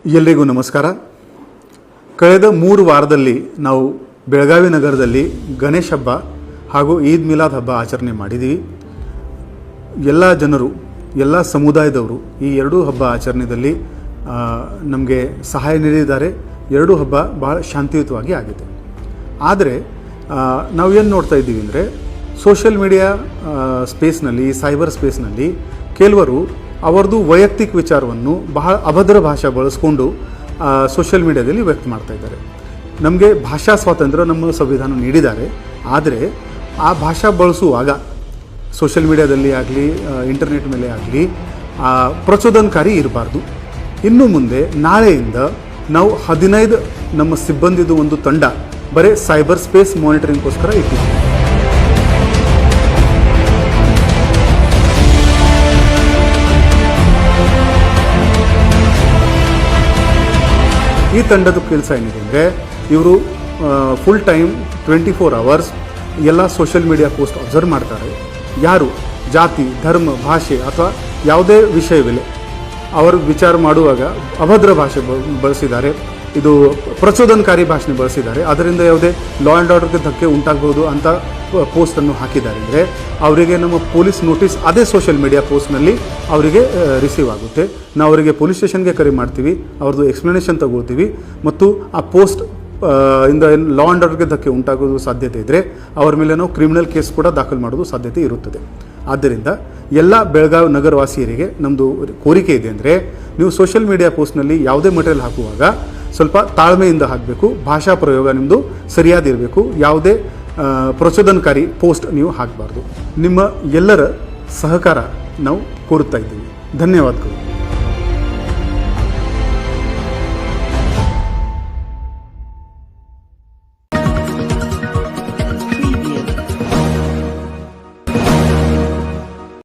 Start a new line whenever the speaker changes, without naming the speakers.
ಎಲ್ರಿಗೂ ನಮಸ್ಕಾರ. ಕಳೆದ 3 ವಾರದಲ್ಲಿ ನಾವು ಬೆಳಗಾವಿ ನಗರದಲ್ಲಿ ಗಣೇಶ ಹಬ್ಬ ಹಾಗೂ ಈದ್ ಮಿಲಾದ್ ಹಬ್ಬ ಆಚರಣೆ ಮಾಡಿದ್ದೀವಿ. ಎಲ್ಲ ಜನರು, ಎಲ್ಲ ಸಮುದಾಯದವರು ಈ ಎರಡೂ ಹಬ್ಬ ಆಚರಣೆಯಲ್ಲಿ ನಮಗೆ ಸಹಾಯ ನೀಡಿದ್ದಾರೆ. ಎರಡೂ ಹಬ್ಬ ಬಹಳ ಶಾಂತಿಯುತವಾಗಿ ಆಗಿದೆ. ಆದರೆ ನಾವು ಏನು ನೋಡ್ತಾ ಇದ್ದೀವಿ ಅಂದರೆ, ಸೋಷಿಯಲ್ ಮೀಡಿಯಾ ಸ್ಪೇಸ್ನಲ್ಲಿ, ಸೈಬರ್ ಸ್ಪೇಸ್ನಲ್ಲಿ ಕೆಲವರು ಅವರದು ವೈಯಕ್ತಿಕ ವಿಚಾರವನ್ನು ಬಹಳ ಅಭದ್ರ ಭಾಷೆ ಬಳಸ್ಕೊಂಡು ಸೋಷಿಯಲ್ ಮೀಡಿಯಾದಲ್ಲಿ ವ್ಯಕ್ತ ಮಾಡ್ತಾ ಇದ್ದಾರೆ. ನಮಗೆ ಭಾಷಾ ಸ್ವಾತಂತ್ರ್ಯ ನಮ್ಮ ಸಂವಿಧಾನ ನೀಡಿದ್ದಾರೆ. ಆದರೆ ಆ ಭಾಷಾ ಬಳಸುವಾಗ ಸೋಷಿಯಲ್ ಮೀಡಿಯಾದಲ್ಲಿ ಆಗಲಿ, ಇಂಟರ್ನೆಟ್ ಮೇಲೆ ಆಗಲಿ ಪ್ರಚೋದನಕಾರಿ ಇರಬಾರ್ದು. ಇನ್ನು ಮುಂದೆ ನಾಳೆಯಿಂದ ನಾವು 15 ನಮ್ಮ ಸಿಬ್ಬಂದಿದು ಒಂದು ತಂಡ ಬರೀ ಸೈಬರ್ ಸ್ಪೇಸ್ ಮಾನಿಟರಿಂಗ್ಗೋಸ್ಕರ ಇಟ್ಟಿದ್ದೀವಿ. ಈ ತಂಡದ ಕೆಲಸ ಏನಿದೆ ಅಂದರೆ, ಇವರು ಫುಲ್ ಟೈಮ್ 24 hours ಎಲ್ಲ ಸೋಷಿಯಲ್ ಮೀಡಿಯಾ ಪೋಸ್ಟ್ ಅಬ್ಸರ್ವ್ ಮಾಡ್ತಾರೆ. ಯಾರು ಜಾತಿ, ಧರ್ಮ, ಭಾಷೆ ಅಥವಾ ಯಾವುದೇ ವಿಷಯವಿಲ್ಲ, ಅವರು ವಿಚಾರ ಮಾಡುವಾಗ ಅಭದ್ರ ಭಾಷೆ ಬಳಸಿದ್ದಾರೆ, ಇದು ಪ್ರಚೋದನಕಾರಿ ಭಾಷೆ ಬಳಸಿದ್ದಾರೆ, ಅದರಿಂದ ಯಾವುದೇ ಲಾ ಆ್ಯಂಡ್ ಆರ್ಡರ್ಗೆ ಧಕ್ಕೆ ಉಂಟಾಗಬಹುದು ಅಂತ ಪೋಸ್ಟನ್ನು ಹಾಕಿದ್ದಾರೆ ಅಂದರೆ ಅವರಿಗೆ ನಮ್ಮ ಪೊಲೀಸ್ ನೋಟಿಸ್ ಅದೇ ಸೋಷಿಯಲ್ ಮೀಡಿಯಾ ಪೋಸ್ಟ್ನಲ್ಲಿ ಅವರಿಗೆ ರಿಸೀವ್ ಆಗುತ್ತೆ. ನಾವು ಅವರಿಗೆ ಪೊಲೀಸ್ ಸ್ಟೇಷನ್ಗೆ ಕರೆ ಮಾಡ್ತೀವಿ, ಅವ್ರದ್ದು ಎಕ್ಸ್ಪ್ಲನೇಷನ್ ತಗೊಳ್ತೀವಿ ಮತ್ತು ಆ ಪೋಸ್ಟ್ ಇಂದ ಲಾ ಆ್ಯಂಡ್ ಆರ್ಡರ್ಗೆ ಧಕ್ಕೆ ಉಂಟಾಗೋದು ಸಾಧ್ಯತೆ ಇದ್ದರೆ ಅವರ ಮೇಲೆ ನಾವು ಕ್ರಿಮಿನಲ್ ಕೇಸ್ ಕೂಡ ದಾಖಲು ಮಾಡೋದು ಸಾಧ್ಯತೆ ಇರುತ್ತದೆ. ಆದ್ದರಿಂದ ಎಲ್ಲ ಬೆಳಗಾವಿ ನಗರವಾಸಿಯರಿಗೆ ನಮ್ಮದು ಕೋರಿಕೆ ಇದೆ ಅಂದರೆ, ನೀವು ಸೋಷಿಯಲ್ ಮೀಡಿಯಾ ಪೋಸ್ಟ್ನಲ್ಲಿ ಯಾವುದೇ ಮಟೀರಿಯಲ್ ಹಾಕುವಾಗ ಸ್ವಲ್ಪ ತಾಳ್ಮೆಯಿಂದ ಹಾಕಬೇಕು. ಭಾಷಾ ಪ್ರಯೋಗ ನಿಮ್ಮದು ಸರಿಯಾದಿರಬೇಕು. ಯಾವುದೇ ಪ್ರಚೋದನಕಾರಿ ಪೋಸ್ಟ್ ನೀವು ಹಾಕಬಾರ್ದು. ನಿಮ್ಮ ಎಲ್ಲರ ಸಹಕಾರ ನಾವು ಕೋರುತ್ತಾ ಇದ್ದೀವಿ. ಧನ್ಯವಾದಗಳು.